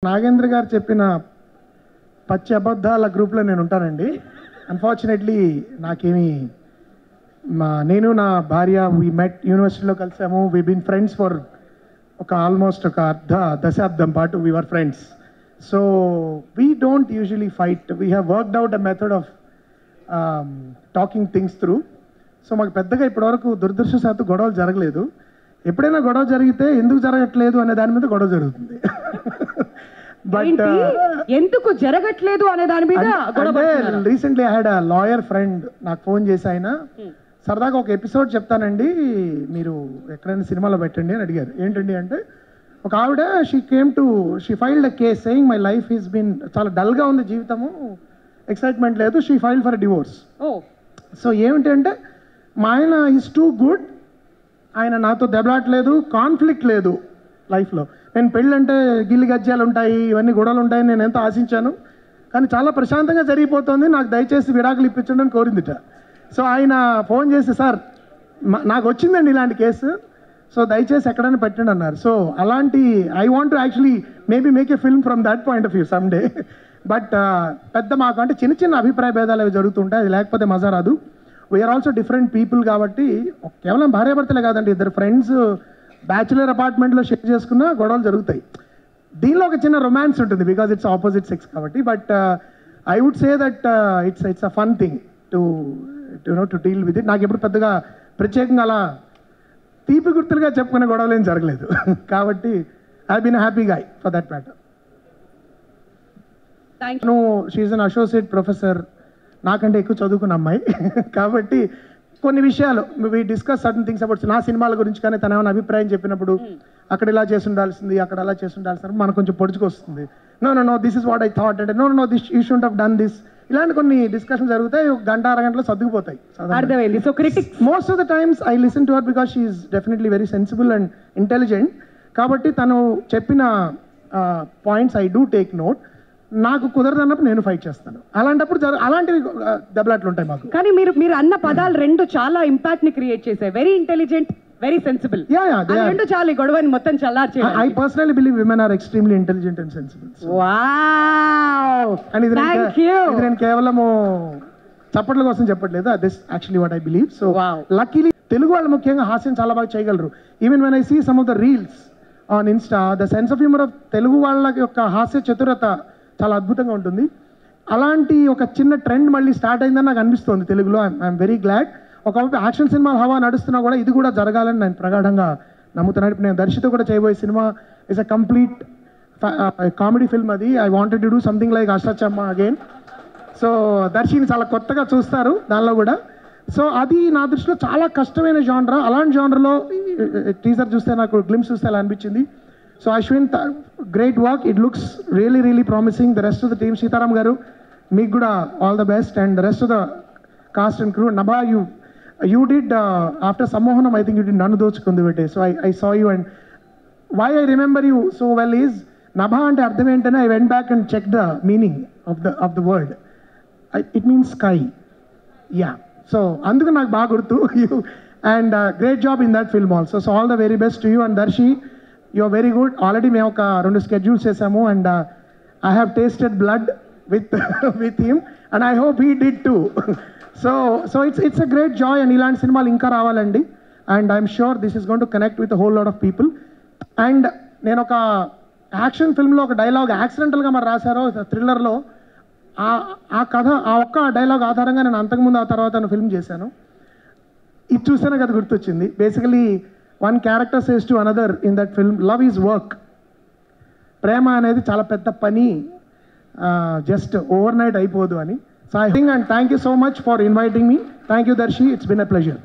నాగేంద్ర గారు చెప్పిన పచ్చి అబద్ధాల గ్రూప్లో నేను ఉంటానండి. అన్ఫార్చునేట్లీ నాకేమి నేను నా భార్య వీ మెట్ యూనివర్సిటీలో కలిసాము. We been friends for almost ఒక దశాబ్దం పాటు we were friends. So we don't usually fight. We have worked out a method of talking things through. So మాకు పెద్దగా ఇప్పటివరకు దురదృష్టవశాత్తు గొడవలు జరగలేదు. ఎప్పుడైనా గొడవ జరిగితే ఎందుకు జరగట్లేదు అనే దాని మీద గొడవ జరుగుతుంది. బట్ ఎందుకు జరగట్లేదు అనే దాని మీద recently I had a lawyer friend నాకు ఫోన్ చేసి ఆయన సరదాగా ఒక ఎపిసోడ్ చెప్తానండి మీరు ఎక్కడైనా సినిమాలో పెట్టండి అని అడిగారు. ఏంటండి అంటే ఒక ఆవిడ she filed a case saying my life is been చాలా డల్గా ఉంది, జీవితము ఎక్సైట్మెంట్ లేదు. She filed for divorce. So ఏమిటి అంటే మా ఆయన ఈజ్ టూ గుడ్, ఆయన నాతో దెబ్బలాట్లేదు, కాన్ఫ్లిక్ట్ లేదు లైఫ్లో. నేను పెళ్ళంటే గిల్లి గజ్జాలు ఉంటాయి, ఇవన్నీ గొడవలు ఉంటాయని నేను ఎంతో ఆశించాను, కానీ చాలా ప్రశాంతంగా జరిగిపోతుంది, నాకు దయచేసి విడాకులు ఇప్పించండి అని కోరిందిట. సో ఆయన ఫోన్ చేసి సార్ నాకు వచ్చిందండి ఇలాంటి కేసు, సో దయచేసి ఎక్కడైనా పెట్టండి అన్నారు. సో అలాంటి I want to actually maybe make a film from that point of view some day. But పెద్ద మాకు అంటే చిన్న చిన్న అభిప్రాయ భేదాలు అవి జరుగుతుంటాయి, అది లేకపోతే మజా రాదు. వీఆర్ ఆల్సో డిఫరెంట్ పీపుల్ కాబట్టి కేవలం భార్యాభర్తలే కాదండి, ఇద్దరు ఫ్రెండ్స్ బ్యాచులర్ అపార్ట్మెంట్లో షేర్ చేసుకున్న గొడవలు జరుగుతాయి. దీనిలో ఒక చిన్న రొమాన్స్ ఉంటుంది బికాజ్ ఇట్స్ ఆపోజిట్ సెక్స్ కాబట్టి. But I would say that it's a fun thing to deal with it. నాకు ఎప్పుడు పెద్దగా ప్రత్యేకంగా అలా తీపి గుర్తులుగా చెప్పుకునే గొడవలు ఏం జరగలేదు. కాబట్టి I been happy guy for that matter. She is an associate professor, నాకంటే ఎక్కువ చదువుకున్న అమ్మాయి కాబట్టి కొన్ని విషయాలు we discuss certain things about నా సినిమాల గురించి. కానీ తన ఏమైనా అభిప్రాయం చెప్పినప్పుడు అక్కడ ఇలా చేసి ఉండాల్సింది, అక్కడ అలా చేసి ఉండాల్సింది, మనకు కొంచెం పొడుచుకొస్తుంది. No this is what I thought అంటే no this you should have done this. ఇలాంటి కొన్ని డిస్కషన్ జరుగుతాయి, ఒక గంట అరగంటలో సర్దుకుపోతాయి. Most of the times I listen to her because she is definitely very sensible and intelligent. కాబట్టి తను చెప్పిన points I do take note. నాకు కుదరదన్నప్పుడు నేను ఫైట్ చేస్తాను. అలాంటప్పుడు అలాంటివి దెబ్బలాట్లు ఉంటాయి మాకు. కానీ మీరు అన్న పదాలు రెండు చాలా ఇంపాక్ట్ ని క్రియేట్ చేశాయి. Very intelligent, very sensible. రెండు చాలా గొడవని మొత్తం చల్లార్చే. I personally believe women are extremely intelligent and sensible. Wow, thank you. ఇది నేను కేవలము చప్పట్ల కోసం చెప్పట్లేదు, this actually what I believe. So luckily Telugu వాళ్ళు ముఖ్యంగా హాస్యం చాలా బాగా చేయగలరు. Even when I see some of the reels on Insta, the sense of humour of Telugu వాళ్ళ యొక్క హాస్య చతురత చాలా అద్భుతంగా ఉంటుంది. అలాంటి ఒక చిన్న ట్రెండ్ మళ్ళీ స్టార్ట్ అయిందని నాకు అనిపిస్తుంది తెలుగులో. I'm very glad. ఒకవైపు యాక్షన్ సినిమాల హవా నడుస్తున్నా కూడా ఇది కూడా జరగాలని నేను ప్రగాఢంగా నమ్ముతున్నాను. ఇప్పుడు నేను దర్శితో కూడా చేయబోయే cinema is a complete comedy film. అది I wanted to do something like Ashtachamma again. So దర్శిని చాలా కొత్తగా చూస్తారు దానిలో కూడా. సో అది నా దృష్టిలో చాలా కష్టమైన జానరా. అలాంటి జానర్లో టీజర్ చూస్తే నాకు గ్లిమ్స్ చూస్తే అలా అనిపించింది. So Ashwin, great work. It looks really, really promising. The rest of the team, Sitaram Garu, meek kuda all the best, and the rest of the cast and crew. Nabha, you did after Sammohanam, I think you did Nannu Dochukundi Vete. So I saw you, and why I remember you so well is Nabha ante ardham entane I went back and checked the meaning of the word. It means sky. Yeah. So anduku naaku baga gurtu you, and great job in that film also. So all the very best to you, and Darshi, you are very good. Already మేము ఒక 2 schedules చేసాము, and I have tasted blood with him, and I hope he did too. So it's a great joy, and ఇలాంటి సినిమాలు ఇంకా రావాలండి, and I'm sure this is going to connect with a whole lot of people. And నేను ఒక action ఫిల్మ్లో ఒక dialogue యాక్సిడెంటల్గా మరి రాశారో థ్రిల్లర్లో, ఆ కథ ఆ ఒక్క డైలాగ్ ఆధారంగా నేను అంతకుముందు ఆ తర్వాత ఫిల్మ్ చేశాను. ఇది చూసాను కదా గుర్తొచ్చింది. Basically one character says to another in that film, love is work. ప్రేమ అనేది చాలా పెద్ద పని, జస్ట్ ఓవర్ నైట్ అయిపోదు అని. So I think, and thank you so much for inviting me. Thank you Darshi, it's been a pleasure.